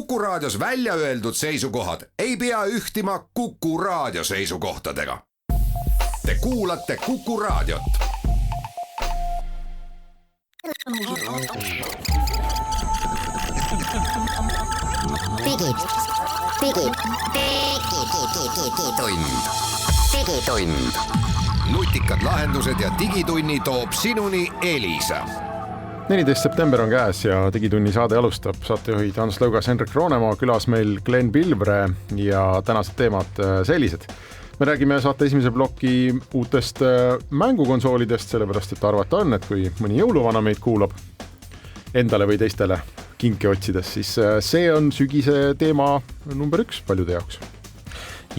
Kuku Raadios välja öeldud seisukohad ei pea ühtima Kuku Raadio seisukohtadega. Te kuulate Kuku Raadiot. Digitund. Nutikad lahendused ja digitunni toob sinuni Elisa. 14. september on käes ja Digitunni saade alustab. Saatejuhid Ants Lõugas, Henrik Roonemaa, külas meil Glen Pilvre ja tänased teemad sellised. Me räägime saate esimese ploki uutest mängukonsoolidest, sellepärast et arvata on, et kui mõni jõuluvana meid kuulab endale või teistele kinke otsides, siis see on sügise teema number 1 paljude jaoks.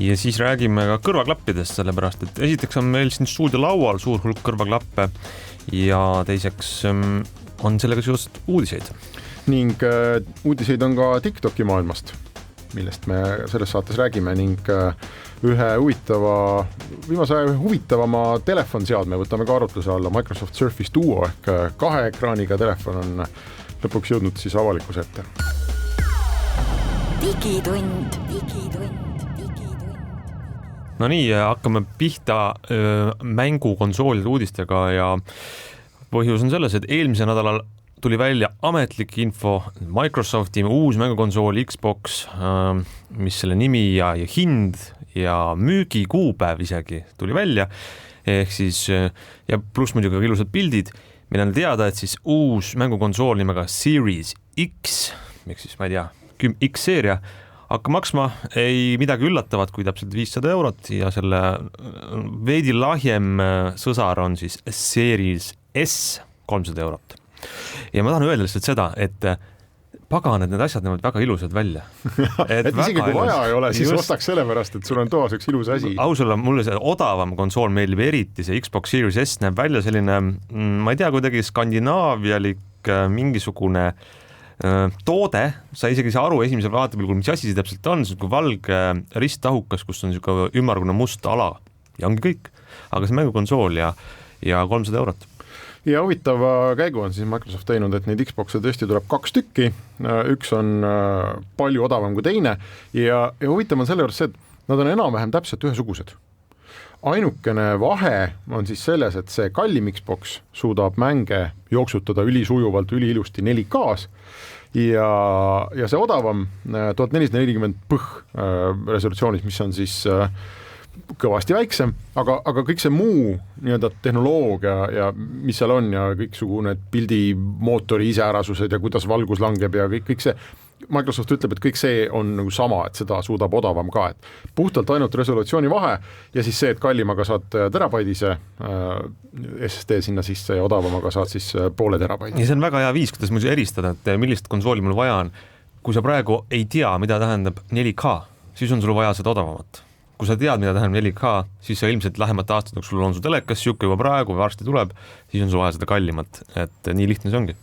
Ja siis räägime ka kõrvaklappidest, sellepärast et esiteks on meil siin stuudio laual suur hulk kõrvaklappe ja teiseks on sellega seoses uudiseid. Ning uudiseid on ka TikToki maailmast, millest me selles saates räägime ning ühe viimase aja huvitavama telefonseadme võtame ka arutluse alla. Microsoft Surface Duo ehk 2 ekraaniga telefon on lõpuks jõudnud siis avalikkuse ette. Digitund. No nii, hakkame pihta mängukonsoolide uudistega ja põhjus on selles, et eelmise nädalal tuli välja ametlik info Microsofti uus mängukonsool Xbox, mis selle nimi ja hind ja müügikuupäev isegi tuli välja, ehk siis ja pluss muidugi ka ilusad pildid. Meil on teada, et siis uus mängukonsool nimega Series X, ehk siis ma ei tea, X-seeria, hakka maksma ei midagi üllatavat kui täpselt 500 eurot ja selle veidi lahjem sõsar on siis Series S 300 eurot. Ja ma tahan öelda lihtsalt seda, et pagan, et need asjad näevad väga ilusad välja. Et isegi kui vaja ei ole, siis ostaks sellepärast, et sul on toas üks ilus asi. Ausõlla, mulle see odavam konsool meeldib eriti, see Xbox Series S näeb välja selline, ma ei tea, kuidagi skandinaavialik mingisugune toode, sa isegi saa aru esimesel vaatepilgul, mis asi see täpselt on, see on kui valge risttahukas, kus on niisugune ümmargune must ala ja ongi kõik, aga see mängukonsool ja 300 eurot. Ja huvitava käigu on siis Microsoft teinud, et neid Xboxe tõesti tuleb 2 tükki, üks on palju odavam kui teine ja huvitav on selle juures see, et nad on enam-vähem täpselt ühesugused. Ainukene vahe on siis selles, et see kallim Xbox suudab mänge jooksutada ülisujuvalt, üliilusti 4K-s ja see odavam 1440p resolutsioonis, mis on siis kõvasti väiksem, aga kõik see muu nii-öelda tehnoloogia ja mis seal on ja kõiksugune pildimootori iseärasused ja kuidas valgus langeb ja kõik see, Microsoft ütleb, et kõik see on nagu sama, et seda suudab odavam ka, et puhtalt ainult resolutsiooni vahe ja siis see, et kallimaga saad terabaidise SSD sinna sisse ja odavamaga saad siis poole terabaidi. Ja see on väga hea viis, kuidas muidu eristada, et millist konsooli mul vaja on. Kui sa praegu ei tea, mida tähendab 4K, siis on sul vaja seda odavamat. Kui sa tead, mida tähendab 4K, siis sa ilmselt lähemad aastat, kui sul on su telekas siuke juba praegu või varsti tuleb, siis on sul vaja seda kallimat, et nii lihtne see ongi.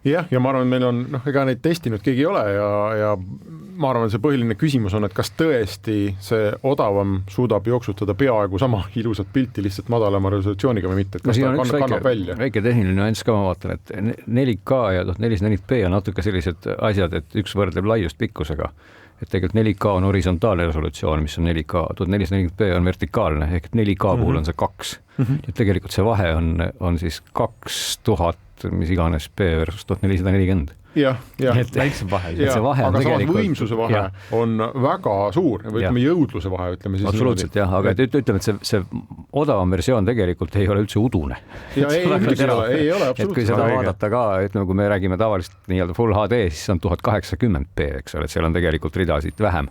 Ja ma arvan, et meil on, ega neid testinud keegi ei ole ja ma arvan, see põhiline küsimus on, et kas tõesti see odavam suudab jooksutada peaaegu sama ilusat pilti lihtsalt madalama resolutsiooniga või mitte, et kas ta kannab välja. Väike tehniline nüanss ka ma vaatan, et 4K ja 440p on natuke sellised asjad, et üks võrdleb laiust pikkusega. Et tegelikult 4K on horisontaalne resolutsioon, mis on 4K, 1440p on vertikaalne, ehk 4K puhul on see 2. Ja tegelikult see vahe on siis 2000, mis iganes P versus 1440. Ja, väiksem vahe. Aga samas võimsuse vahe on väga suur, või ütleme jõudluse vahe, ütleme siis. Absoluutselt jah, aga ütleme, et see odavam versioon tegelikult ei ole üldse udune. Ja ei ole absoluutselt. Et kui seda vaadata ka, ütleme, kui me räägime tavaliselt nii-öelda Full HD, siis on 1080p, eks ole, et seal on tegelikult ridasid vähem.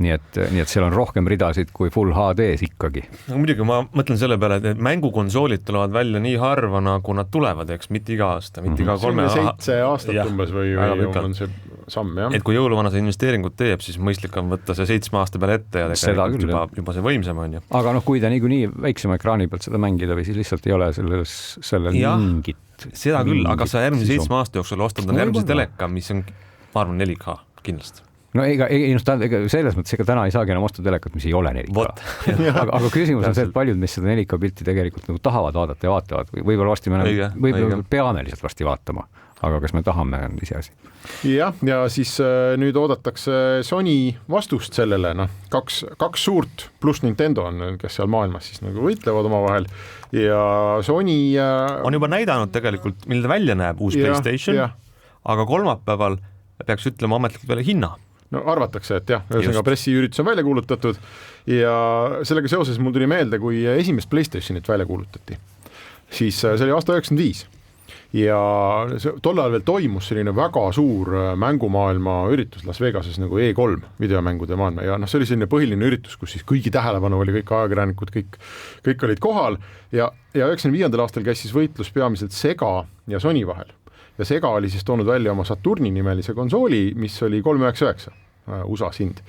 Nii et seal on rohkem ridasid kui Full HD-s ikkagi. Muidugi ma mõtlen selle peale, et mängukonsoolid tulevad välja nii harva, nagu nad tulevad, eks, mitte iga aasta, mitte iga 3 7 aastat või on see samm, jah. Et kui jõuluvana see investeeringut teeb, siis mõistlik on võtta see 7 aasta peale ette ja tegelikult juba see võimsam on ju. Aga kui ta niikuinii väiksema ekraani pealt seda mängida või siis lihtsalt ei ole sellel mingit. Seda küll, aga sa järgmise 7 aasta jooksul ostad järgmise teleka, mis on, ma arvan, 4K kindlasti. No selles mõttes ega täna ei saagi enam osta telekat, mis ei ole 4K. Aga küsimus on see, et paljud, mis seda 4K pilti tegelikult nagu tahavad vaadata ja vaatavad, võib-olla peame lihtsalt varsti vaatama. aga kas me tahame, on iseasi. jah, ja siis nüüd oodatakse Sony vastust sellele, noh, kaks suurt pluss Nintendo on, kes seal maailmas siis nagu võitlevad omavahel ja Sony on juba näidanud tegelikult, milline välja näeb uus PlayStation, aga kolmapäeval peaks ütlema ametlikult peale hinna. No arvatakse, et jah, ühesõnaga pressiüritus on välja kuulutatud ja sellega seoses mul tuli meelde, kui esimest PlayStationit välja kuulutati, siis see oli aasta 95 ja tol ajal veel toimus selline väga suur mängumaailma üritus Las Vegases nagu E3 videomängude maailma ja noh, see oli selline põhiline üritus, kus siis kõigi tähelepanu oli, kõik ajakirjanikud, kõik olid kohal ja 95. aastal käis siis võitlus peamiselt Sega ja Sony vahel ja Sega oli siis toonud välja oma Saturni nimelise konsooli, mis oli 399 USA-s hind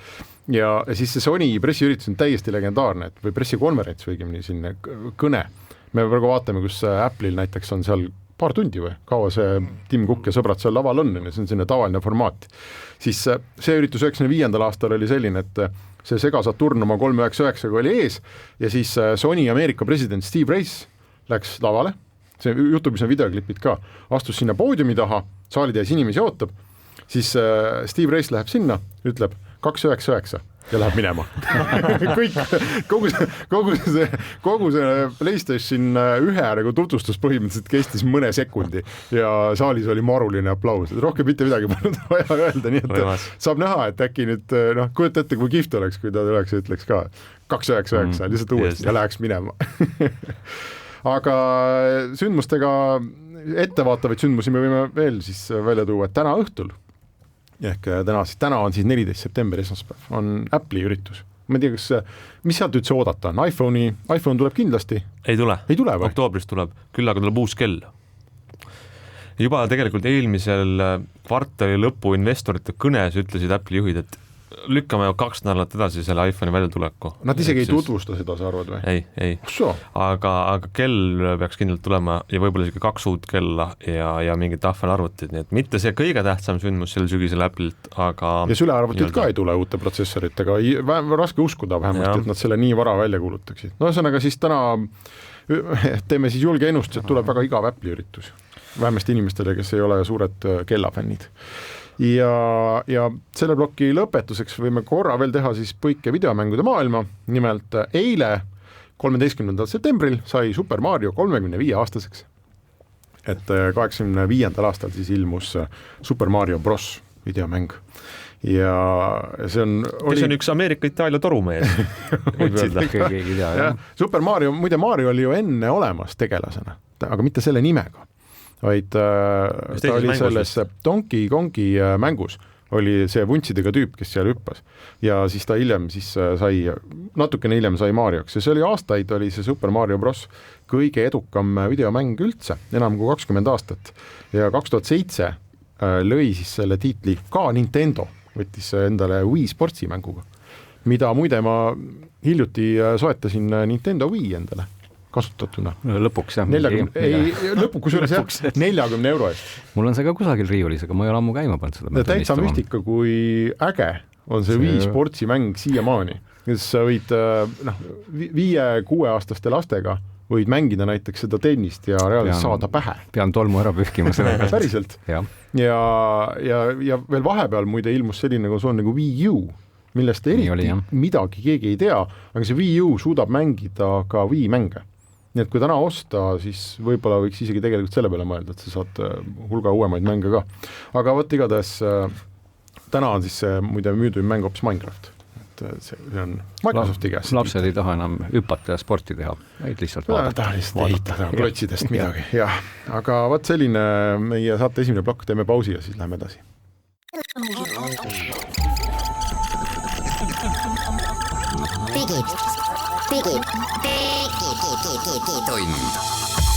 ja siis see Sony pressiüritus on täiesti legendaarne, et või pressikonverents või õigemini selline kõne. Me praegu vaatame, kus Apple'il näiteks on seal paar tundi või, kaua see Tim Cook ja sõbrad seal laval on, see on selline tavaline formaat. Siis see üritus 95. aastal oli selline, et see Sega Saturn oma 399 oli ees ja siis Sony Ameerika president Steve Race läks lavale, see YouTube'is on videoklipid ka, astus sinna poodiumi taha, saali täis inimesi ootab, siis Steve Race läheb sinna, ütleb 299 ja läheb minema. kogu see PlayStation 1 nagu tutvustus põhimõtteliselt kestis mõne sekundi ja saalis oli maruline aplaus, rohkem mitte midagi polnud vaja öelda, nii et saab näha, et äkki nüüd, noh, kujuta ette, kui kihvt oleks, kui ta tuleks ja ütleks ka 299 lihtsalt uuesti ja läheks minema. Aga sündmustega, ettevaatavaid sündmusi me võime veel siis välja tuua, et täna õhtul ehk täna on siis 14. september esmaspäev, on Apple'i üritus. Ma ei tea, mis sealt üldse oodata on? iPhone tuleb kindlasti? Ei tule või? Oktoobris tuleb, küll aga tuleb uus kell. Juba tegelikult eelmisel kvartali lõpu investorite kõnes ütlesid Apple'i juhid, et lükkame 2 nädalat edasi selle iPhone'i väljatuleku. Nad isegi ei tutvusta seda, sa arvad või? Ei. Aga kell peaks kindlalt tulema ja võib-olla isegi 2 uut kella ja mingid tahvelarvutid, nii et mitte see kõige tähtsam sündmus sel sügisel Apple'ilt, aga ja sülearvutid ka ei tule uute protsessoritega, raske uskuda vähemasti, et nad selle nii vara välja kuulutaksid. No ühesõnaga siis täna teeme siis julge ennust, et tuleb väga igav Apple'i üritus, vähemasti inimestele, kes ei ole suured kellafännid. Ja selle ploki lõpetuseks võime korra veel teha siis põike videomängude maailma, nimelt eile 13. septembril sai Super Mario 35 aastaseks, et 85. aastal siis ilmus Super Mario Bros videomäng ja see on kes on üks Ameerika-Itaalia torumees Super Mario, muide Mario oli ju enne olemas tegelasena, aga mitte selle nimega, vaid ta oli selles Donkey Kongi mängus, oli see vuntsidega tüüp, kes seal hüppas ja siis ta hiljem siis natukene hiljem sai Marioks ja see oli aastaid, oli see Super Mario Bros kõige edukam videomäng üldse, enam kui 20 aastat ja 2007 lõi siis selle tiitli ka Nintendo, võttis endale Wii sportsi mänguga, mida muide ma hiljuti soetasin Nintendo Wii endale kasutatuna. Lõpuks jah. Lõpuks 40 euro eest. Mul on see ka kusagil riiulis, aga ma ei ole ammu käima pannud seda. Täitsa müstika, kui äge on see Wii sportsi mäng siiamaani. Sa võid 5-6 aastaste lastega võid mängida näiteks seda tennist ja reaalselt saada pähe. Pean tolmu ära pühkima selle. Päriselt. Ja veel vahepeal muide ilmus selline konsool nagu Wii U, millest eriti midagi keegi ei tea, aga see Wii U suudab mängida ka Wii mänge. Nii et kui täna osta, siis võib-olla võiks isegi tegelikult selle peale mõelda, et sa saad hulga uuemaid mänge ka. Aga võt igatahes täna on siis muide müüduim mäng hoopis Minecraft. Et see on Microsofti käes. Lapsed ei taha enam hüpata ja sporti teha, vaid lihtsalt vaadata. Taha lihtsalt ehitada klotsidest midagi. Ja. Aga võt selline meie saate esimene plokk, teeme pausi ja siis läheme edasi.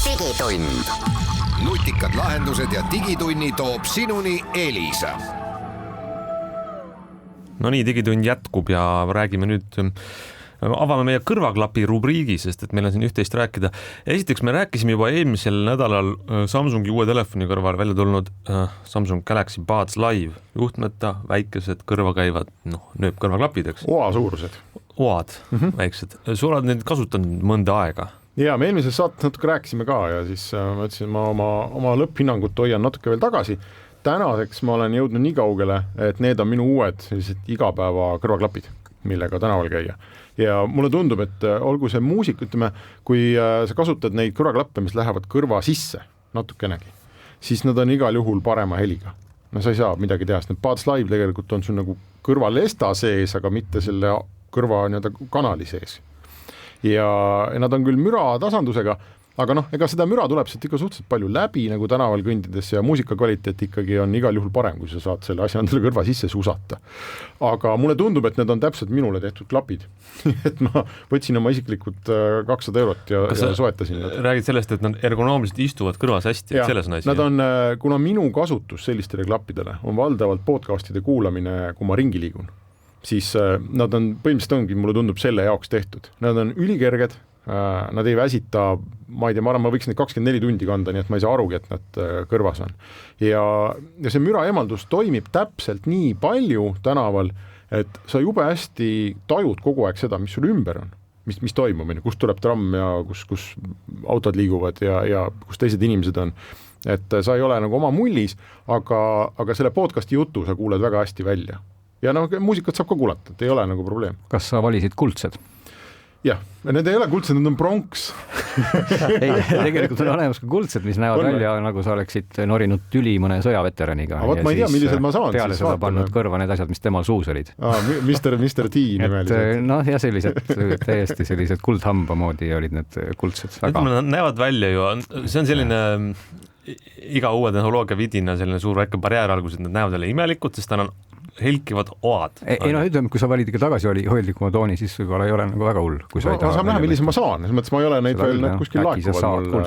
Digitund. Nutikad lahendused ja digitunni toob sinuni Elisa. No nii, digitund jätkub ja räägime nüüd, avame meie kõrvaklapi rubriigi, sest et meil on siin üht-teist rääkida. Esiteks me rääkisime juba eelmisel nädalal Samsungi uue telefoni kõrval välja tulnud Samsung Galaxy Buds Live, juhtmeta, väikesed, kõrvakäivad, nööb kõrvaklapid, eks. Oa suurused. Oad, väiksed. Sa oled neid kasutanud mõnda aega. ja me eelmises saates natuke rääkisime ka ja siis ma ütlesin, ma oma lõpphinnangut hoian natuke veel tagasi. Tänaseks ma olen jõudnud nii kaugele, et need on minu uued sellised igapäeva kõrvaklapid, millega tänaval käia. Ja mulle tundub, et olgu see muusik, ütleme, kui sa kasutad neid kõrvaklappe, mis lähevad kõrva sisse natukenegi, siis nad on igal juhul parema heliga. No sa ei saa midagi teha, sest need Buds Live tegelikult on sul nagu kõrvalesta sees, aga mitte selle kõrva kanali sees. Ja nad on küll müra tasandusega, aga ega seda müra tuleb sealt ikka suhteliselt palju läbi nagu tänaval kõndides ja muusika kvaliteet ikkagi on igal juhul parem, kui sa saad selle asja endale kõrva sisse susata. Aga mulle tundub, et need on täpselt minule tehtud klapid. Et ma võtsin oma isiklikud 200 € ja soetasin nad. Räägid sellest, et nad ergonoomiliselt istuvad kõrvas hästi, et selles on asi. Nad on, kuna minu kasutus sellistele klappidele on valdavalt podcastide kuulamine, kui ma ringi liigun, siis nad on, põhimõtteliselt ongi, mulle tundub selle jaoks tehtud. Nad on ülikerged, nad ei väsita, ma ei tea, ma arvan, ma võiks neid 24 tundi kanda, nii et ma ei saa arugi, et nad kõrvas on. Ja see müra eemaldus toimib täpselt nii palju tänaval, et sa jube hästi tajud kogu aeg seda, mis sul ümber on, mis toimub, kus tuleb tramm ja kus autod liiguvad ja kus teised inimesed on. Et sa ei ole nagu oma mullis, aga selle podcasti jutu sa kuuled väga hästi välja. Ja muusikat saab ka kuulata, et ei ole nagu probleem. Kas sa valisid kuldsed? Jah, need ei ole kuldsed, need on pronks. Ei, tegelikult on olemas ka kuldsed, mis näevad välja, nagu sa oleksid norinud tüli mõne sõjaveteraniga. Ma ei tea, millised ma saan. Peale seda pannud kõrva need asjad, mis temal suus olid. Mr. T nimelised. Ja sellised, täiesti sellised kuldhamba moodi olid need kuldsed. Need näevad välja ju, see on selline iga uue tehnoloogia vidina selline suur väike barjäär algus, et need näevad jälle imelikult, sest ta on helkivad oad. Ütleme, kui sa valid ikka tagasi hoidlikuma tooni, siis võib-olla ei ole nagu väga hull. Saab näha, millise ma saan. Selles mõttes ma ei ole neid veel kuskil laekuvad mul.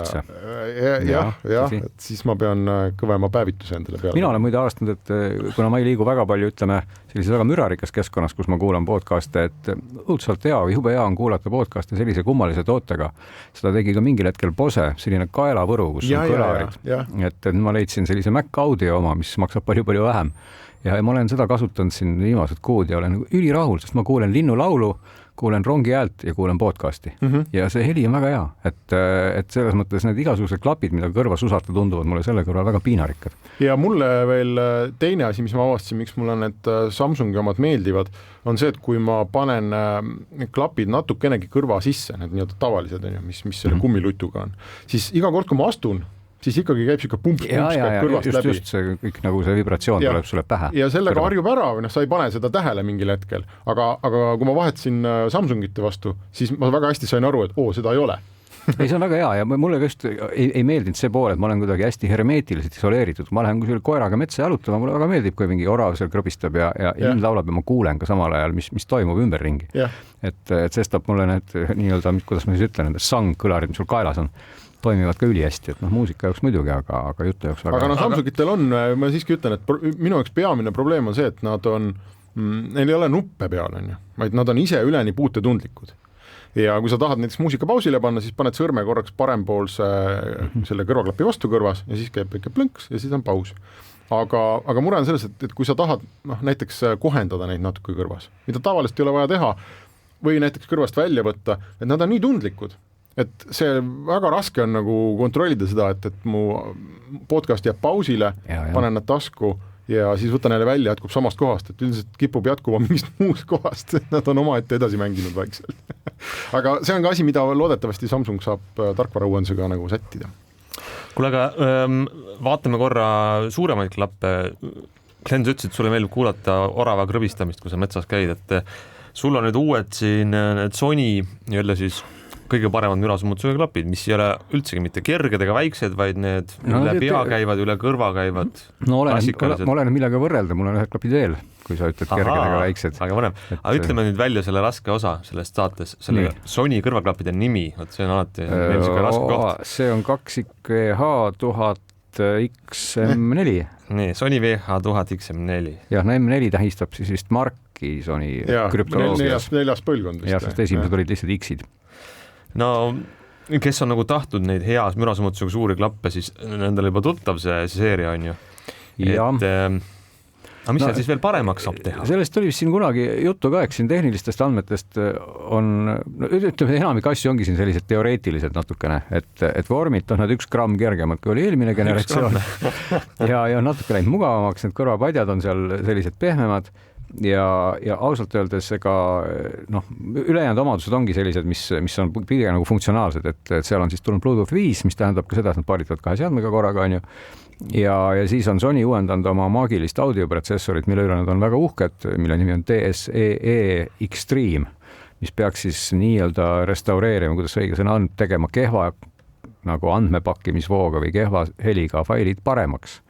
Jah, et siis ma pean kõvema päevituse endale peale. Mina olen muide arvastanud, et kuna ma ei liigu väga palju, ütleme, sellises väga mürarikas keskkonnas, kus ma kuulan podcaste, et õudselt hea või jube hea on kuulata podcaste sellise kummalise tootega. Seda tegi ka mingil hetkel Bose, selline kaelavõru, kus on kõlarid. Et ma leidsin sellise Mac Audio oma, mis maksab palju vähem. Ja ma olen seda kasutanud siin viimased kuud ja olen ülirahul, sest ma kuulen linnulaulu, kuulen rongi häält ja kuulen podcasti. Ja see heli on väga hea, et selles mõttes need igasugused klapid, mida kõrva susata tunduvad mulle selle kõrval väga piinarikkad. Ja mulle veel teine asi, mis ma avastasin, miks mulle need Samsungi omad meeldivad, on see, et kui ma panen klapid natukenegi kõrva sisse, need nii-öelda tavalised, mis selle kummilutuga on, siis iga kord, kui ma astun, siis ikkagi käib siuke pumps kõrvast läbi. Just see kõik nagu see vibratsioon tuleb sulle pähe. Ja sellega harjub ära või sa ei pane seda tähele mingil hetkel, aga kui ma vahetasin Samsungite vastu, siis ma väga hästi sain aru, et seda ei ole. Ei, see on väga hea ja mulle just ei meeldinud see pool, et ma olen kuidagi hästi hermeetiliselt isoleeritud. Ma lähen kui koeraga metsa jalutama, mulle väga meeldib, kui mingi orav seal krõbistab ja ilm laulab ja ma kuulen ka samal ajal, mis toimub ümberringi. Et sestap mulle need nii-öelda, kuidas ma siis ütlen, need sangkõlarid, mis sul kaelas on, toimivad ka üli hästi, et muusika jaoks muidugi, aga jutu jaoks väga. Aga Samsungitel on, ma siiski ütlen, et minu jaoks peamine probleem on see, et neil ei ole nuppe peal, vaid nad on ise üleni puutetundlikud. Ja kui sa tahad näiteks muusika pausile panna, siis paned sõrme korraks parempoolse selle kõrvaklapi vastu kõrvas ja siis käib ikka plõnks ja siis on paus. Aga mure on selles, et kui sa tahad näiteks kohendada neid natuke kõrvas, mida tavaliselt ei ole vaja teha, või näiteks kõrvast välja võtta, et nad on nii tundlikud, et see väga raske on nagu kontrollida seda, et mu podcast jääb pausile, panen nad tasku ja siis võtan neile välja, jätkub samast kohast, et üldiselt kipub jätkuma mingist muust kohast, et nad on omaette edasi mänginud vaikselt. Aga see on ka asi, mida loodetavasti Samsung saab tarkvarauuendusega nagu sättida. Kuule, aga vaatame korra suuremaid klappe. Glenn, sa ütlesid, et sulle meeldib kuulata orava krõbistamist, kui sa metsas käid, et sul on nüüd uued siin need Sony nii-öelda siis kõige paremad mürasummutusega klapid, mis ei ole üldsegi mitte kerged ega väiksed, vaid need üle pea käivad, üle kõrva käivad. No ma olen millega võrrelda, mul on ühed klapid veel, kui sa ütled kerged ega väiksed. Aga mõnem. Aga ütleme nüüd välja selle raske osa sellest saates, selle Sony kõrvaklappide nimi, see on alati raske koht. See on 2H1000 XM4. Nii, Sony VH1000 XM4. Jah, M4 tähistab siis vist marki Sony krüptoloogias. Neljas põlvkond vist. Ja, sest esimesed olid lihtsalt X-id. No, kes on nagu tahtnud neid heas mürasummutusega suuri klappe, siis nendel juba tuttav see seeria on ju. Ja. aga mis seal siis veel paremaks saab teha? Sellest oli vist siin kunagi juttu ka, eks siin tehnilistest andmetest on, ütleme, enamik asju ongi siin sellised teoreetilised natukene, et vormilt on nad 1 gramm kergemad, kui oli eelmine generatsioon ja natuke läinud mugavamaks, need kõrvapadjad on seal sellised pehmemad ja ausalt öeldes ega ülejäänud omadused ongi sellised, mis on pigem nagu funktsionaalsed, et seal on siis tulnud Bluetooth 5, mis tähendab ka seda, et nad paaritavad 2 seadmega korraga, on ju. Ja siis on Sony uuendanud oma maagilist audioprotsessorit, mille üle nad on väga uhked, mille nimi on DSEE Extreme, mis peaks siis nii-öelda restaureerima, kuidas õige sõna on, tegema kehva nagu andmepakkimisvooga või kehva heliga failid paremaks.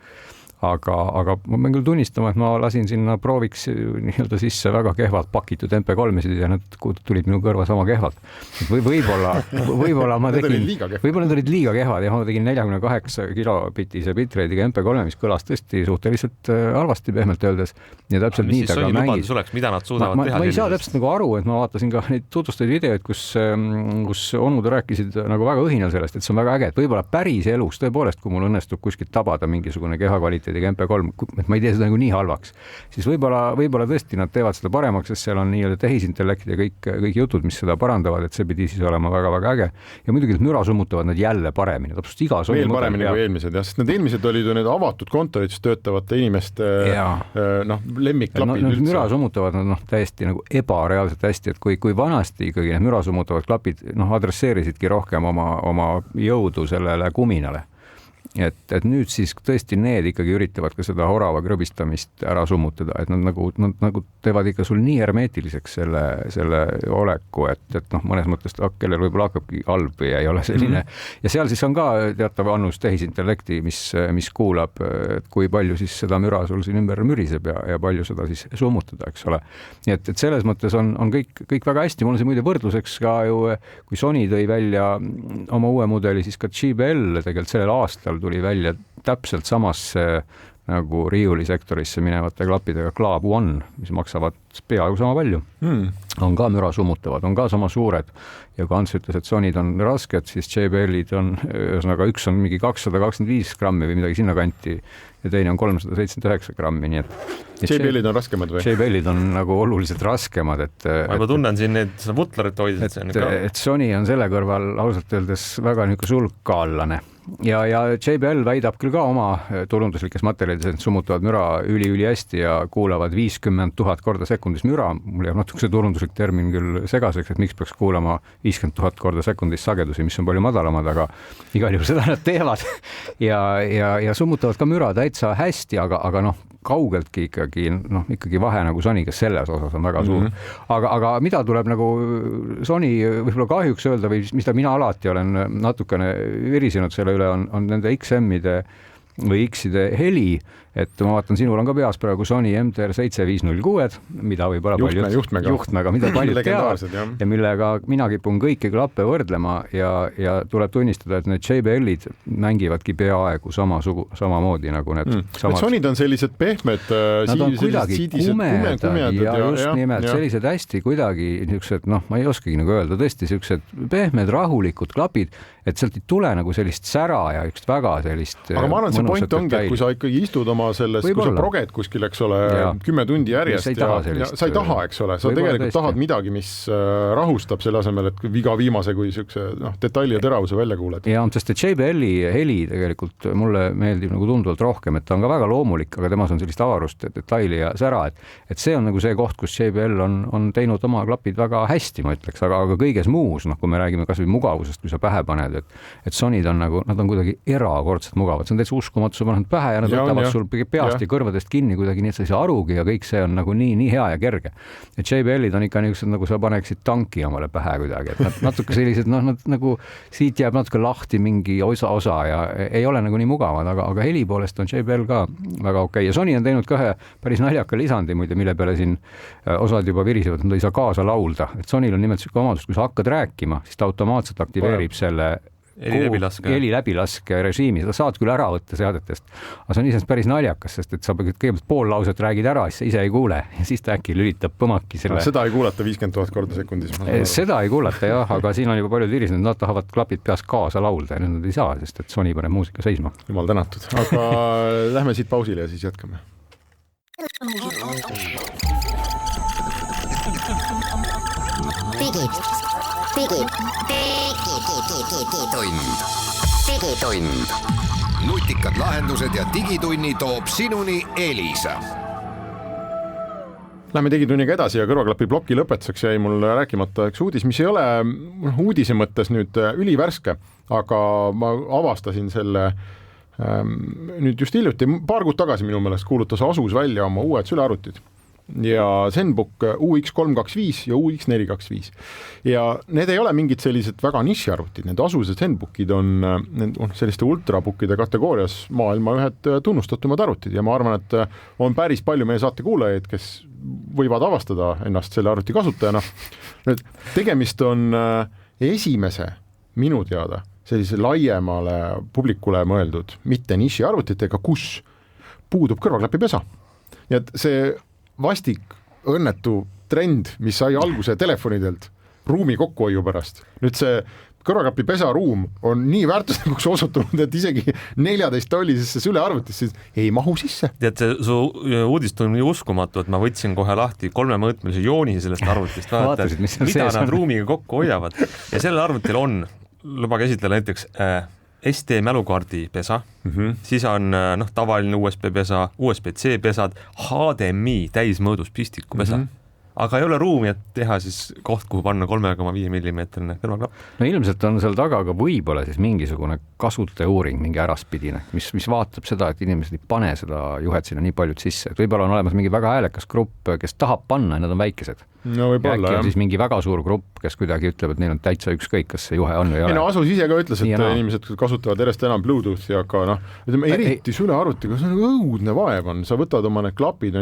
Aga ma pean küll tunnistama, et ma lasin sinna prooviks nii-öelda sisse väga kehvad pakitud MP3-sid ja nad tulid minu kõrva sama kehvad. Võib-olla ma tegin, võib-olla need olid liiga kehvad ja ma tegin 48 kilobitise bitrate'iga MP3, mis kõlas tõesti suhteliselt halvasti pehmelt öeldes. Ja täpselt nii ta ka mängis. Mida nad suudavad teha? Ma ei saa täpselt nagu aru, et ma vaatasin ka neid tutvustatud videoid, kus onud rääkisid nagu väga õhinal sellest, et see on väga äge, et võib-olla päris elus tõepoolest, kui mul õnnestub kuskilt tabada mingisugune kehakvaliteediga MP3, et ma ei tee seda nagu nii halvaks, siis võib-olla tõesti nad teevad seda paremaks, sest seal on nii-öelda tehisintellekt ja kõik jutud, mis seda parandavad, et see pidi siis olema väga-väga äge. Ja muidugi need müra summutavad nad jälle paremini, täpselt iga veel paremini kui eelmised, jah, sest need eelmised olid ju need avatud kontorites töötavate inimeste lemmikklapid üldse. Müra summutavad nad täiesti nagu ebareaalselt hästi, et kui vanasti ikkagi need müra summutavad klapid adresseerisidki rohkem oma jõudu sellele kuminale. Et nüüd siis tõesti need ikkagi üritavad ka seda orava krõbistamist ära summutada, et nad nagu teevad ikka sul nii hermeetiliseks selle oleku, et mõnes mõttes kellel võib-olla hakkabki halb või ei ole selline. Ja seal siis on ka teatav annus tehisintellekti, mis kuulab, et kui palju siis seda müra sul siin ümber müriseb ja palju seda siis summutada, eks ole. Nii et selles mõttes on kõik väga hästi. Mul on see muide võrdluseks ka ju, kui Sony tõi välja oma uue mudeli, siis ka JBL tegelikult sellel aastal tuli välja täpselt samasse nagu riiulisektorisse minevate klappidega Club One, mis maksavad peaaegu sama palju. On ka müra summutavad, on ka sama suured. Ja kui Ants ütles, et Sonyd on rasked, siis JBL-id on, ühesõnaga üks on mingi 225 grammi või midagi sinna kanti ja teine on 379 grammi, nii et JBL-id on raskemad või? JBL-id on nagu oluliselt raskemad, ma juba tunnen siin seda Butlerit hoidis, et Sony on selle kõrval ausalt öeldes väga niisugune sulgkaallane. Ja JBL väidab küll ka oma turunduslikes materjalides, et summutavad müra üli hästi ja kuulavad 50 000 korda sekundis müra. Mul jääb natuke see turunduslik termin küll segaseks, et miks peaks kuulama 50 000 korda sekundis sagedusi, mis on palju madalamad, aga igal juhul seda nad teevad ja summutavad ka müra täitsa hästi, aga kaugeltki ikkagi vahe nagu Sonyga selles osas on väga suur. Aga mida tuleb nagu Sony võib-olla kahjuks öelda või mida mina alati olen natukene virisenud selle üle, on nende XM-ide või X-ide heli, et ma vaatan, sinul on ka peas praegu Sony MTR 7506, mida võib-olla juhtmega, mida paljud teavad ja millega mina kipun kõiki klappe võrdlema ja tuleb tunnistada, et need JBL-id mängivadki peaaegu samamoodi nagu need samad. Sonyd on sellised pehmed, nad on kuidagi kumedad ja just nimelt sellised hästi kuidagi niisugused, ma ei oskagi nagu öelda, tõesti niisugused pehmed, rahulikud klapid, et sealt ei tule nagu sellist sära ja üks väga sellist aga ma arvan, see point ongi, et kui sa ikkagi istud oma selles, kui sa proged kuskil, eks ole, 10 tundi järjest ja sa ei taha, eks ole, sa tegelikult tahad midagi, mis rahustab selle asemel, et iga viimase kui siukse detaili ja teravuse välja kuuled. Ja sest JBL-i heli tegelikult mulle meeldib nagu tunduvalt rohkem, et ta on ka väga loomulik, aga temas on sellist avarust, detaili ja sära, et see on nagu see koht, kus JBL on teinud oma klapid väga hästi, ma ütleks, aga kõiges muus, kui me räägime kas või mugavusest, kui sa pähe paned, et Sonyd on nagu, nad on kuidagi erakordselt mugavad, see on täitsa uskumatu, sa paned pähe ja nad võtavad sul peast ja kõrvadest kinni kuidagi, nii et sa ei saa arugi ja kõik see on nagu nii hea ja kerge. Et JBL-id on ikka niisugused, nagu sa paneksid tanki omale pähe kuidagi, et nad natuke sellised, nad nagu siit jääb natuke lahti mingi osa ja ei ole nagu nii mugavad, aga heli poolest on JBL ka väga okei. Ja Sony on teinud ka ühe päris naljaka lisandi muide, mille peale siin osad juba virisevad, nad ei saa kaasa laulda. Et Sonyl on nimelt selline omadus, kui sa hakkad rääkima, siis ta automaatselt aktiveerib selle heli läbilaske režiimi, seda saad küll ära võtta seadetest, aga see on iseenesest päris naljakas, sest et sa kõigepealt pool lauset räägid ära, siis sa ise ei kuule ja siis ta äkki lülitab põmaki selle. Seda ei kuulata 50 000 korda sekundis. Seda ei kuulata jah, aga siin on juba paljud virisenud, nad tahavad klapid peas kaasa laulda ja nad ei saa, sest et Sony paneb muusika seisma. Jumal tänatud, aga lähme siit pausile ja siis jätkame. Digitund. Nutikad lahendused ja digitunni toob sinuni Elisa. Lähme digitunniga edasi ja kõrvaklapi ploki lõpetuseks jäi mul rääkimata üks uudis, mis ei ole uudise mõttes nüüd ülivärske, aga ma avastasin selle nüüd just hiljuti, paar kuud tagasi minu meelest kuulutas Asus välja oma uued sülearvutid ja ZenBook UX325 ja UX425 ja need ei ole mingid sellised väga nišiarvutid, need Asuse ZenBookid on selliste ultrabookide kategoorias maailma ühed tunnustatumad arvutid ja ma arvan, et on päris palju meie saate kuulajaid, kes võivad avastada ennast selle arvuti kasutajana. Nüüd, tegemist on esimese minu teada sellise laiemale publikule mõeldud mitte nišiarvutitega, kus puudub kõrvaklapipesa. Ja see vastik õnnetu trend, mis sai alguse telefonidelt ruumi kokkuhoiu pärast. Nüüd see kõrvaklapipesa ruum on nii väärtuslikuks osutunud, et isegi 14-tollisesse sülearvutisse ei mahu sisse. Tead, su uudist on nii uskumatu, et ma võtsin kohe lahti 3-mõõtmelise jooni sellest arvutist, vaadata, mida nad ruumiga kokku hoiavad. Ja sellel arvutil on, lubage esitleda näiteks SD mälukaardi pesa, siis on tavaline USB pesa, USB-C pesad, HDMI täismõõdus pistiku pesa. Aga ei ole ruumi, et teha siis koht, kuhu panna 3,5 mm kõrvaklapp. No ilmselt on seal taga aga võib-olla siis mingisugune kasutajauuring, mingi äraspidine, mis vaatab seda, et inimesed ei pane seda juhet sinna nii paljud sisse. Et võib-olla on olemas mingi väga häälekas grupp, kes tahab panna ja nad on väikesed. No võib-olla, ja siis mingi väga suur grupp, kes kuidagi ütleb, et neil on täitsa ükskõik, kas see juhe on või ei ole. Asus ise ka ütles, et inimesed kasutavad järjest enam Bluetoothi, aga eriti sülearvutiga, see on õudne vaev on. Sa võtad oma need klapid,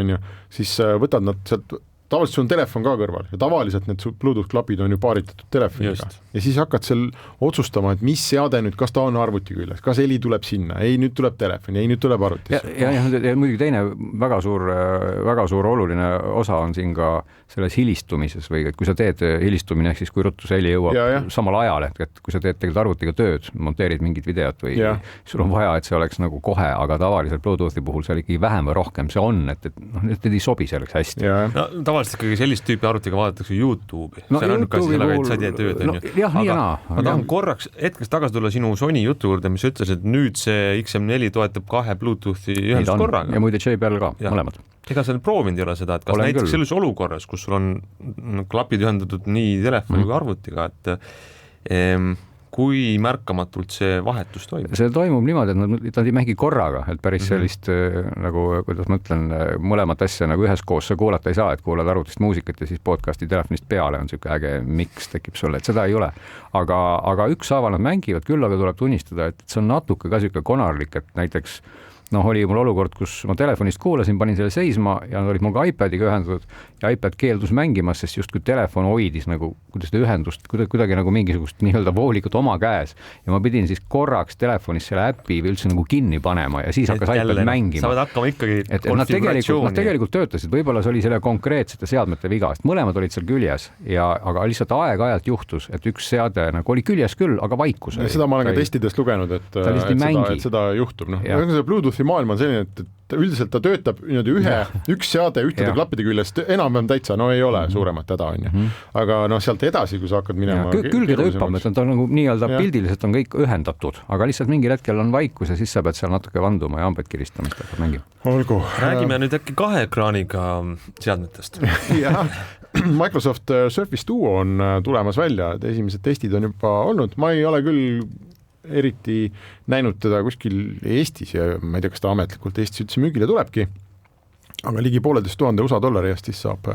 siis võtad nad sealt, tavaliselt sul on telefon ka kõrval ja tavaliselt need Bluetooth klapid on ju paaritatud telefoniga. Ja siis hakkad seal otsustama, et mis seade nüüd, kas ta on arvuti küljes, kas heli tuleb sinna, ei nüüd tuleb telefon, ei nüüd tuleb arvutisse. Ja muidugi teine väga suur oluline osa on siin ka selles hilistumises või kui sa teed hilistumine, ehk siis kui ruttu see heli jõuab samal ajal, et kui sa teed tegelikult arvutiga tööd, monteerid mingit videot või sul on vaja, et see oleks nagu kohe, aga tavaliselt Bluetoothi puhul seal ikkagi vähem või rohkem see on, et need ei sobi selleks hästi. Tavaliselt ikkagi sellist tüüpi arvutiga vaadatakse YouTube'i. See on ka siis sellega, et sa teed tööd. Ma tahan korraks hetkest tagasi tulla sinu Sony jutu juurde, mis ütles, et nüüd see XM4 toetab 2 Bluetoothi ühendust korraga. Ja muide JBL ka, mõlemad. Ega sa proovinud ei ole seda, et kas näiteks selles olukorras, kus sul on klapid ühendatud nii telefoni kui arvutiga, et kui märkamatult see vahetus toimub? See toimub niimoodi, et nad ei mängi korraga, et päris sellist nagu, kuidas ma ütlen, mõlemat asja nagu üheskoos sa kuulata ei saa, et kuulad arvutist muusikat ja siis podcasti telefonist peale on siuke äge miks tekib sulle, et seda ei ole. Aga ükshaaval nad mängivad, küll aga tuleb tunnistada, et see on natuke ka siuke konarlik, et näiteks oli mul olukord, kus ma telefonist kuulasin, panin selle seisma ja nad olid mul ka iPadiga ühendatud ja iPad keeldus mängimas, sest just kui telefon hoidis nagu, kuidas seda ühendust kuidagi nagu mingisugust nii-öelda voolikut oma käes ja ma pidin siis korraks telefonis selle äpi või üldse nagu kinni panema ja siis hakkas iPad mängima. Sa võid hakkama ikkagi konfiguratsiooni. Nad tegelikult töötasid, võib-olla see oli selle konkreetsete seadmete viga, sest mõlemad olid seal küljes aga lihtsalt aeg-ajalt juhtus, et üks seade nagu oli küljes küll, aga vaikus. Seda ma olen ka testidest lugenud, et seda juhtub. Bluetoothi maailm on selline, et üldiselt ta töötab üks seade ühtede klappide küljest enam-vähem täitsa, ei ole suuremat häda on. Aga sealt edasi, kui sa hakkad minema külge ta hüppab, et ta nagu nii-öelda pildiliselt on kõik ühendatud, aga lihtsalt mingil hetkel on vaikus ja siis sa pead seal natuke vanduma ja hambed kiristama, et hakkad mängima. Olgu. Räägime nüüd äkki 2 ekraaniga seadmetest. Microsoft Surface Duo on tulemas välja, et esimesed testid on juba olnud. Ma ei ole küll eriti näinud teda kuskil Eestis ja ma ei tea, kas ta ametlikult Eestis üldse müügile tulebki, aga ligi $1,500 USA eest siis saab,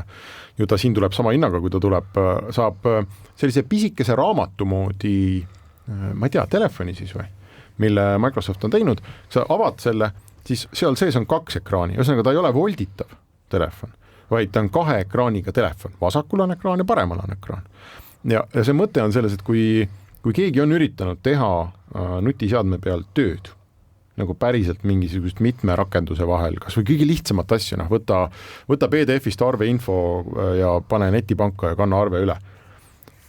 ju ta siin tuleb sama hinnaga, kui ta tuleb, saab sellise pisikese raamatu moodi, ma ei tea, telefoni siis või, mille Microsoft on teinud, sa avad selle, siis seal sees on 2 ekraani, ühesõnaga ta ei ole volditav telefon, vaid ta on 2 ekraaniga telefon, vasakul on ekraan ja paremal on ekraan. Ja see mõte on selles, et kui keegi on üritanud teha nutiseadme peal tööd, nagu päriselt mingisugust mitme rakenduse vahel, kas või kõige lihtsamat asju, võta PDF-ist arveinfo ja pane netipanka ja kanna arve üle.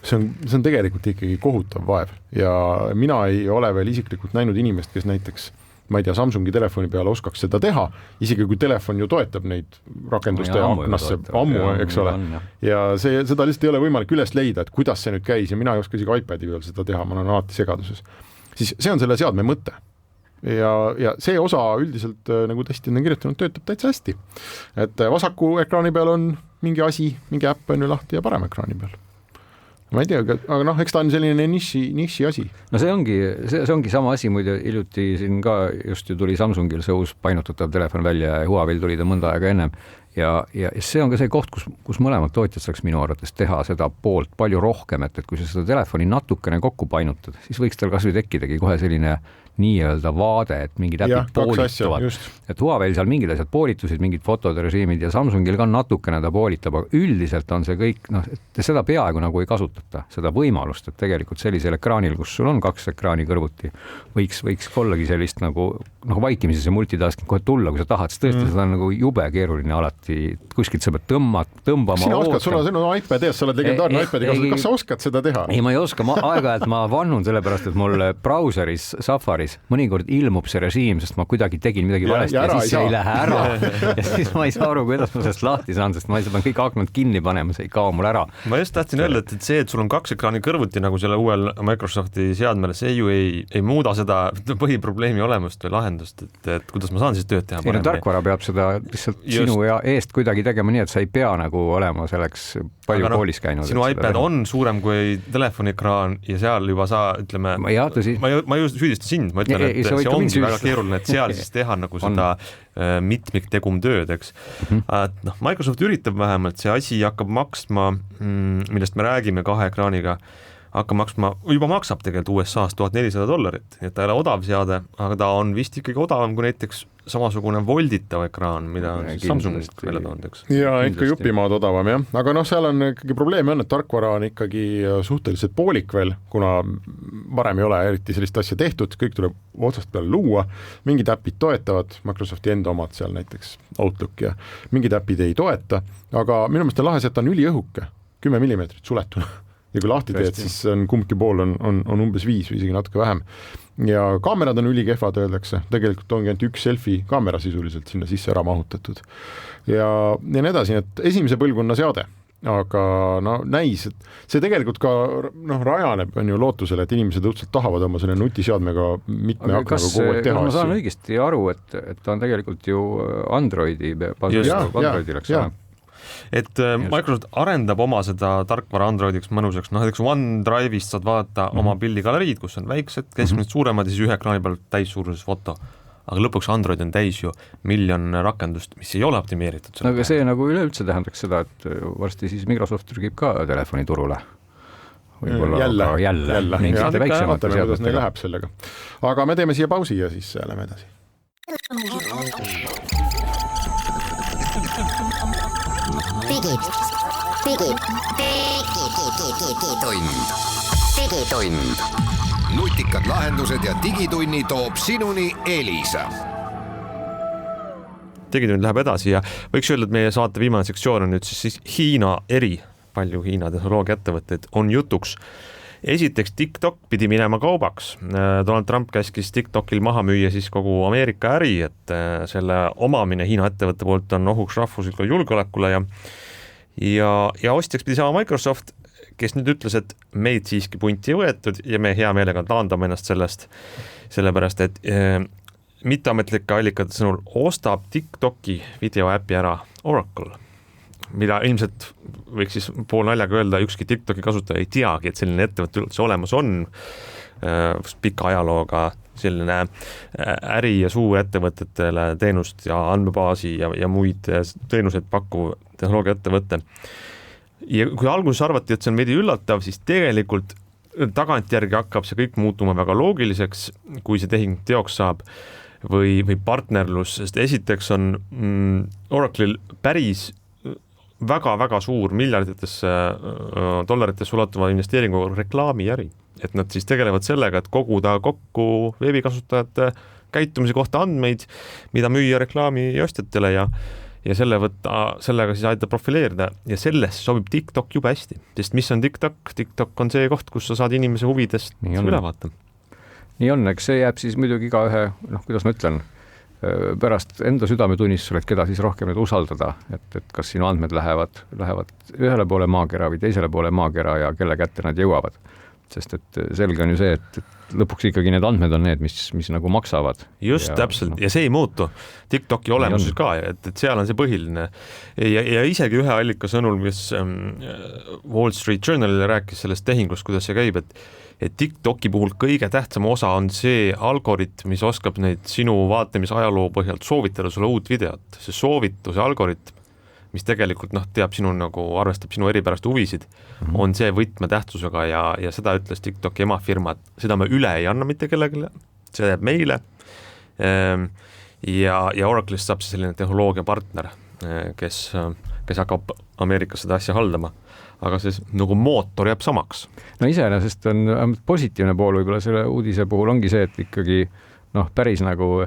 See on tegelikult ikkagi kohutav vaev ja mina ei ole veel isiklikult näinud inimest, kes näiteks ma ei tea, Samsungi telefoni peal oskaks seda teha, isegi kui telefon ju toetab neid rakenduste ja aknasse ammu, eks ole. Ja seda lihtsalt ei ole võimalik üles leida, et kuidas see nüüd käis ja mina ei oska isegi iPadi peal seda teha, ma olen alati segaduses. Siis see on selle seadme mõte. Ja see osa üldiselt, nagu testid on kirjutanud, töötab täitsa hästi. Et vasaku ekraani peal on mingi asi, mingi äpp on ju lahti ja parem ekraani peal. Ma ei tea, aga eks ta on selline niši asi. No see ongi sama asi, muide hiljuti siin ka just ju tuli Samsungil see uus painutatav telefon välja ja Huawei'l tuli ta mõnda aega ennem. Ja see on ka see koht, kus mõlemad tootjad saaks minu arvates teha seda poolt palju rohkem, et kui sa seda telefoni natukene kokku painutad, siis võiks tal kasvõi tekkidagi kohe selline nii-öelda vaade, et mingid äpid poolituvad. Et Huawei'l seal mingid asjad poolitusid, mingid fotode režiimid ja Samsungil ka natukene ta poolitab, aga üldiselt on see kõik, et seda peaaegu nagu ei kasutata, seda võimalust, et tegelikult sellisel ekraanil, kus sul on 2 ekraani kõrvuti, võiks ollagi sellist nagu vaikimisi see multitasking kohe tulla, kui sa tahad, siis tõesti seda on nagu jube keeruline alati, kuskilt sa pead tõmbama. Sina oskad, sul on iPad-is, sa oled legendaarne iPad-i kasutada, kas sa oskad seda teha? Ei, ma ei oska, aeg-ajalt ma vannun sellepärast, et mul brauseris Safaris mõnikord ilmub see režiim, sest ma kuidagi tegin midagi valesti ja siis see ei lähe ära ja siis ma ei saa aru, kuidas ma sellest lahti saan, sest ma ei saa kõik aknad kinni panema, see ei kao mul ära. Ma just tahtsin öelda, et see, et sul on 2 ekraani kõrvuti nagu selle uuel Microsofti seadmele, see ju ei muuda seda põhiprobleemi olemust või lahendust, et kuidas ma saan siis tööd teha paremini. Tarkvara peab seda lihtsalt sinu ja eest kuidagi tegema nii, et sa ei pea nagu olema selleks palju koolis käinud. Sinu iPad on suurem kui telefoniekraan ja seal juba sa, ütleme, ma just süüdistan sind, ma ütlen, et see ongi väga keeruline, et seal siis teha nagu seda mitmiktegum tööd, eks. Microsoft üritab vähemalt, see asi hakkab maksma, millest me räägime 2 ekraaniga, hakkab maksma, juba maksab tegelikult USA-s $1400, et ta ei ole odav seade, aga ta on vist ikkagi odavam kui näiteks samasugune volditav ekraan, mida on Samsungist välja toonud, eks. Ja ikka jupimaad odavam, jah. Aga seal on ikkagi probleemi on, et tarkvara on ikkagi suhteliselt poolik veel, kuna varem ei ole eriti sellist asja tehtud, kõik tuleb otsast peale luua, mingid äpid toetavad, Microsofti enda omad seal näiteks Outlook ja mingid äpid ei toeta, aga minu meelest on lahe, et ta on üliõhuke, 10 mm suletuna. Ja kui lahti teed, siis kumbki pool on umbes 5 või isegi natuke vähem. Ja kaamerad on ülikehvad, öeldakse. Tegelikult ongi ainult 1 selfie kaamera sisuliselt sinna sisse ära mahutatud. Ja nii edasi, et esimese põlvkonna seade. Aga näis, et see tegelikult ka rajaneb on ju lootusele, et inimesed õudselt tahavad oma selle nutiseadmega mitme aknaga kogu aeg teha. Ma saan õigesti aru, et ta on tegelikult ju Androidi läks ole. Et Microsoft arendab oma seda tarkvara Androidiks mõnusaks, näiteks OneDrive'ist saad vaadata oma pildigaleriid, kus on väiksed, keskmised suuremad ja siis 1 ekraani peal täissuuruses foto. Aga lõpuks Android on täis ju 1 miljon rakendust, mis ei ole optimeeritud. Aga see nagu üleüldse tähendaks seda, et varsti siis Microsoft trügib ka telefoni turule. Jälle. Vaatame, kuidas neil läheb sellega. Aga me teeme siia pausi ja siis lähme edasi. Digitund. Nutikad lahendused ja digitunni toob sinuni Elisa. Digitund läheb edasi ja võiks öelda, et meie saate viimane sektsioon on nüüd siis Hiina palju Hiina tehnoloogiaettevõtteid on jutuks. Esiteks TikTok pidi minema kaubaks. Donald Trump käskis TikTokil maha müüa siis kogu Ameerika äri, et selle omamine Hiina ettevõtte poolt on ohuks rahvuslikule julgeolekule ja ostjaks pidi saama Microsoft, kes nüüd ütles, et meid siiski punti ei võetud ja me hea meelega taandame ennast sellest, sellepärast, et mitteametlike allikate sõnul ostab TikToki videoäpi ära Oracle, mida ilmselt võiks siis pool naljaga öelda, ükski TikToki kasutaja ei teagi, et selline ettevõte üldse olemas on, pika ajalooga selline äri ja suurettevõtetele teenust ja andmebaasi ja muid teenuseid pakkuv tehnoloogiaettevõte. Ja kui alguses arvati, et see on veidi üllatav, siis tegelikult tagantjärgi hakkab see kõik muutuma väga loogiliseks, kui see tehing teoks saab või partnerlus, sest esiteks on Oracle'il päris väga-väga suur miljarditesse dollaritesse ulatuva investeeringu reklaamiäri. Et nad siis tegelevad sellega, et koguda kokku veebikasutajate käitumise kohta andmeid, mida müüa reklaami ostjatele ja sellega siis aida profileerida ja sellest sobib TikTok juba hästi, sest mis on TikTok? TikTok on see koht, kus sa saad inimese huvidest üle vaata. nii on, eks see jääb siis muidugi igaühe, kuidas ma ütlen, pärast enda südametunnistusele, et keda siis rohkem nüüd usaldada, et kas sinu andmed lähevad ühele poole maakera või teisele poole maakera ja kelle kätte nad jõuavad. Sest et selge on ju see, et lõpuks ikkagi need andmed on need, mis nagu maksavad. Just täpselt ja see ei muutu TikToki olemuses ka, et seal on see põhiline ja isegi ühe allika sõnul, mis Wall Street Journalile rääkis sellest tehingust, kuidas see käib, et TikToki puhul kõige tähtsam osa on see algoritm, mis oskab neid sinu vaatamise ajaloo põhjalt soovitada sulle uut videot. See soovituse algoritm, mis tegelikult teab sinu arvestab sinu eripärast huvisid, on see võtmetähtsusega ja seda ütles TikToki emafirma, et seda me üle ei anna mitte kellelegi, see jääb meile. Ja Oracle'ist saab see selline tehnoloogia partner, kes hakkab Ameerikas seda asja haldama. Aga see nagu mootor jääb samaks. No iseenesest on positiivne pool võib-olla selle uudise puhul ongi see, et ikkagi päris nagu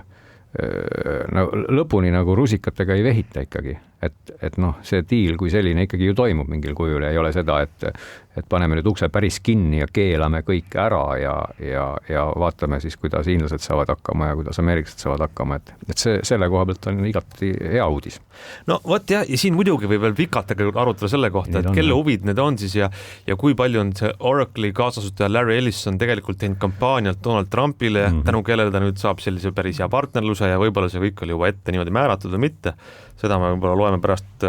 lõpuni nagu rusikatega ei vehita ikkagi, et see diil kui selline ikkagi ju toimub mingil kujul ja ei ole seda, et paneme nüüd ukse päris kinni ja keelame kõik ära ja vaatame siis, kuidas hiinlased saavad hakkama ja kuidas ameeriklased saavad hakkama, et see selle koha pealt on igati hea uudis. No vot ja siin muidugi võib veel pikalt arutada selle kohta, et kelle huvid need on siis ja kui palju on see Oracle'i kaasasutaja Larry Ellison tegelikult teinud kampaanialt Donald Trumpile, tänu kellele ta nüüd saab sellise päris hea partnerluse ja võib-olla see kõik oli juba ette niimoodi määratud või mitte, seda me võib-olla loeme pärast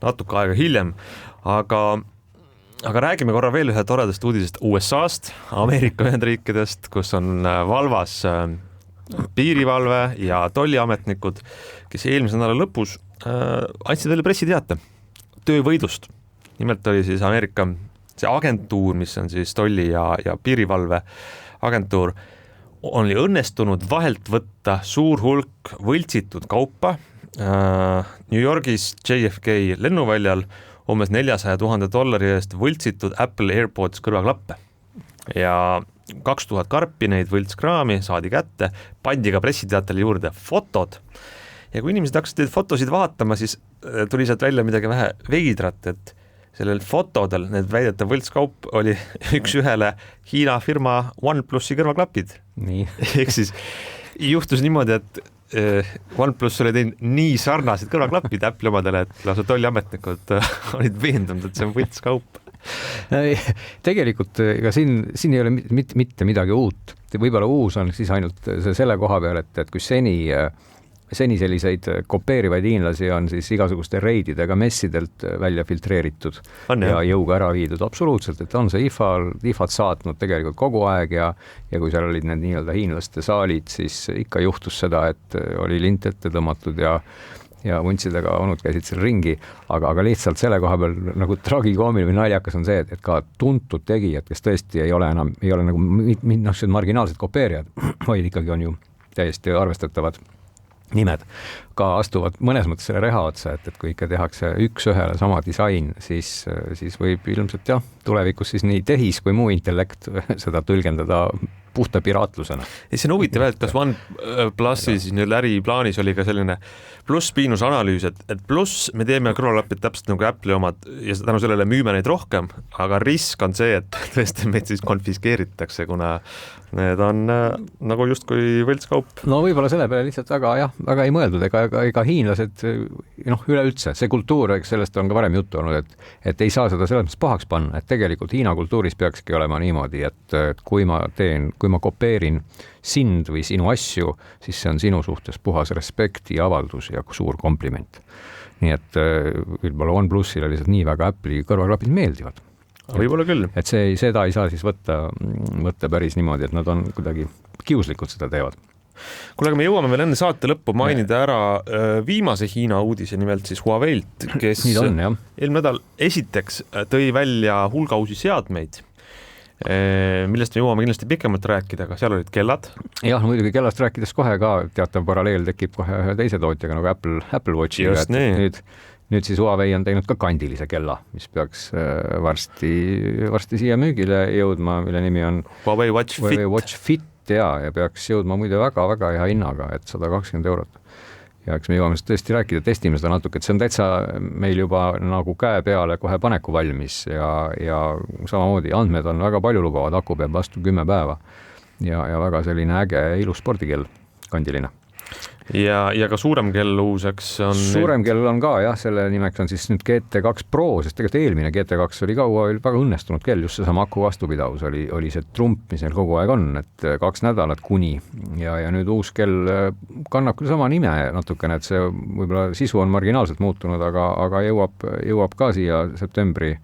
natuke aega hiljem, aga räägime korra veel ühe toredast uudisest USA-st, Ameerika Ühendriikidest, kus on valvas piirivalve ja tolliametnikud, kes eelmise nädala lõpus andsid välja pressiteate töövõidust. Nimelt oli siis Ameerika see agentuur, mis on siis tolli ja piirivalve agentuur, oli õnnestunud vahelt võtta suur hulk võltsitud kaupa New Yorgis JFK lennuväljal umbes $400,000 eest võltsitud Apple AirPods kõrvaklappe ja 2000 karpi neid võltskraami saadi kätte, pandi ka pressiteatele juurde fotod ja kui inimesed hakkasid neid fotosid vaatama, siis tuli sealt välja midagi vähe veidrat, et sellel fotodel need väidetav võltskaup oli üks ühele Hiina firma OnePlusi kõrvaklapid. Nii. Ehk siis juhtus niimoodi, et OnePlus oli teinud nii sarnased kõrvaklapid Apple'i omadele, et lausa tolliametnikud olid veendunud, et see on võltskaup. Tegelikult ega siin ei ole mitte midagi uut. Võib-olla uus on siis ainult selle koha peal, et kui seni selliseid kopeerivaid hiinlasi on siis igasuguste reididega messidelt välja filtreeritud ja jõuga ära viidud. Absoluutselt, et on see IFA-d saatnud tegelikult kogu aeg ja kui seal olid need nii-öelda hiinlaste saalid, siis ikka juhtus seda, et oli lint ette tõmmatud ja vuntsidega onud käisid seal ringi, aga lihtsalt selle koha peal nagu tragikoomiline või naljakas on see, et ka tuntud tegijad, kes tõesti ei ole nagu marginaalsed kopeerijad, vaid ikkagi on ju täiesti arvestatavad nimed, ka astuvad mõnes mõttes selle reha otsa, et kui ikka tehakse üks ühele sama disain, siis võib ilmselt tulevikus siis nii tehis kui muu intellekt seda tõlgendada puhta piraatlusena. Ja see on huvitav, et kas OnePlusi siis nüüd äriplaanis oli ka selline pluss-miinus analüüs, et pluss me teeme kõrvalapid täpselt nagu Apple'i omad ja tänu sellele müüme neid rohkem, aga risk on see, et tõesti meid siis konfiskeeritakse, kuna need on nagu justkui võltskaup. No võib-olla selle peale lihtsalt väga ei mõeldud, ega hiinlased üleüldse, see kultuur, sellest on ka varem juttu olnud, et ei saa seda selles mõttes pahaks panna, et tegelikult Hiina kultuuris peakski olema niimoodi, et kui ma kopeerin sind või sinu asju, siis see on sinu suhtes puhas respekti avaldus ja suur kompliment. Nii et võib-olla OnePlusile lihtsalt nii väga Apple'i kõrvaklapid meeldivad. Võib-olla küll. Et seda ei saa siis võtta päris niimoodi, et nad on kuidagi kiuslikult seda teevad. Kuule, aga me jõuame veel enne saate lõppu mainida ära viimase Hiina uudise, nimelt siis Huawei'lt, kes eelmine nädal esiteks tõi välja hulga uusi seadmeid, millest me jõuame kindlasti pikemalt rääkida, aga seal olid kellad. Jah, muidugi kellast rääkides kohe ka teatav paralleel tekib kohe ühe teise tootjaga nagu Apple Watchi. Nüüd siis Huawei on teinud ka kandilise kella, mis peaks varsti siia müügile jõudma, mille nimi on Huawei Watch Fit ja peaks jõudma muide väga hea hinnaga, et €120. Ja eks me jõuame tõesti rääkida, testime seda natuke, et see on täitsa meil juba nagu käe peale kohe paneku valmis ja samamoodi andmed on väga palju lubavad, aku peab vastu 10 päeva. ja väga selline äge ja ilus spordikell, kandiline. Ja ka suurem kell uuseks on... Suurem kell on ka jah, selle nimeks on siis nüüd GT2 Pro, sest tegelikult eelmine GT2 oli kaua väga õnnestunud kell, just seesama aku vastupidavus oli see trump, mis neil kogu aeg on, et 2 nädalat kuni ja nüüd uus kell kannab küll sama nime natukene, et see võib-olla sisu on marginaalselt muutunud, aga jõuab ka siia septembri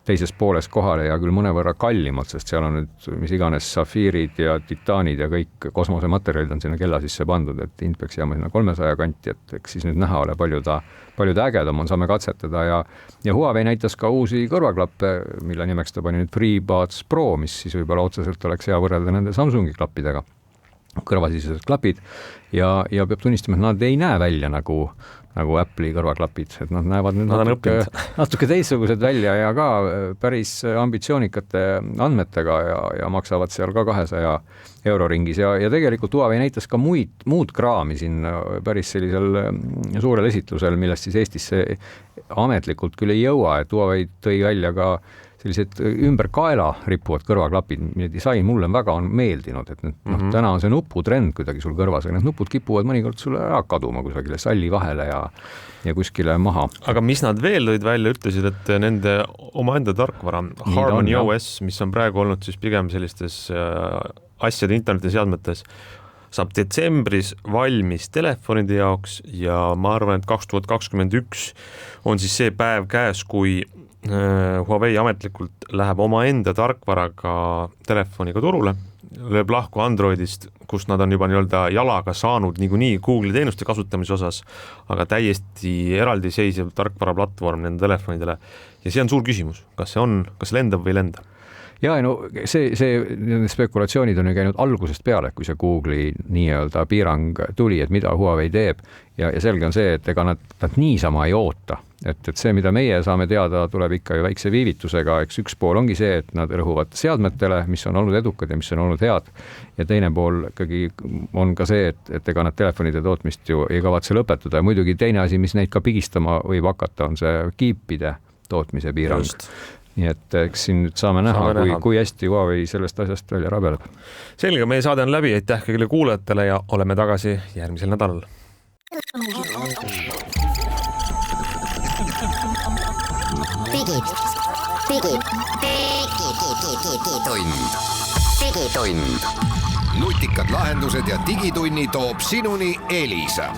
teises pooles kohale ja küll mõnevõrra kallimalt, sest seal on nüüd mis iganes safiirid ja titaanid ja kõik kosmosematerjalid on sinna kella sisse pandud, et hind peaks jääma sinna 300 kanti, et eks siis nüüd näha ole palju ta ägedam on, saame katsetada ja Huawei näitas ka uusi kõrvaklappe, mille nimeks ta pani nüüd FreeBuds Pro, mis siis võib-olla otseselt oleks hea võrrelda nende Samsungi klappidega, kõrvasisesed klapid ja peab tunnistama, et nad ei näe välja nagu Apple'i kõrvaklapid, et nad näevad nüüd natuke teistsugused välja ja ka päris ambitsioonikate andmetega ja maksavad seal ka 200 euro ringis ja tegelikult Huawei näitas ka muud kraami siin päris sellisel suurel esitlusel, millest siis Eestisse ametlikult küll ei jõua, et Huawei tõi välja ka sellised ümber kaela rippuvad kõrvaklapid, mille disain mulle väga on meeldinud, et täna on see nuputrend kuidagi sul kõrvas, aga need nupud kipuvad mõnikord sulle ära kaduma kusagile salli vahele ja kuskile maha. Aga mis nad veel tõid välja, ütlesid, et nende omaenda tarkvara Harmony OS, mis on praegu olnud siis pigem sellistes asjade internetiseadmetes, saab detsembris valmis telefonide jaoks ja ma arvan, et 2021 on siis see päev käes, kui Huawei ametlikult läheb omaenda tarkvaraga telefoniga turule, lööb lahku Androidist, kus nad on juba nii-öelda jalaga saanud niikuinii Google'i teenuste kasutamise osas, aga täiesti eraldiseisev tarkvaraplatvorm nende telefonidele. Ja see on suur küsimus, kas lendab või ei lenda? Ja no see spekulatsioonid on ju käinud algusest peale, kui see Google'i nii-öelda piirang tuli, et mida Huawei teeb ja selge on see, et ega nad niisama ei oota, et see, mida meie saame teada, tuleb ikka ju väikse viivitusega, eks üks pool ongi see, et nad rõhuvad seadmetele, mis on olnud edukad ja mis on olnud head ja teine pool ikkagi on ka see, et ega nad telefonide tootmist ju ei kavatse lõpetada ja muidugi teine asi, mis neid ka pigistama võib hakata, on see kiipide tootmise piirang. Just. Nii et eks siin nüüd saame näha, kui hästi Huawei sellest asjast välja rabeleb. Selge, meie saade on läbi, aitäh kõigile kuulajatele ja oleme tagasi järgmisel nädalal. Digitund. Nutikad lahendused ja digitunni toob sinuni Elisa.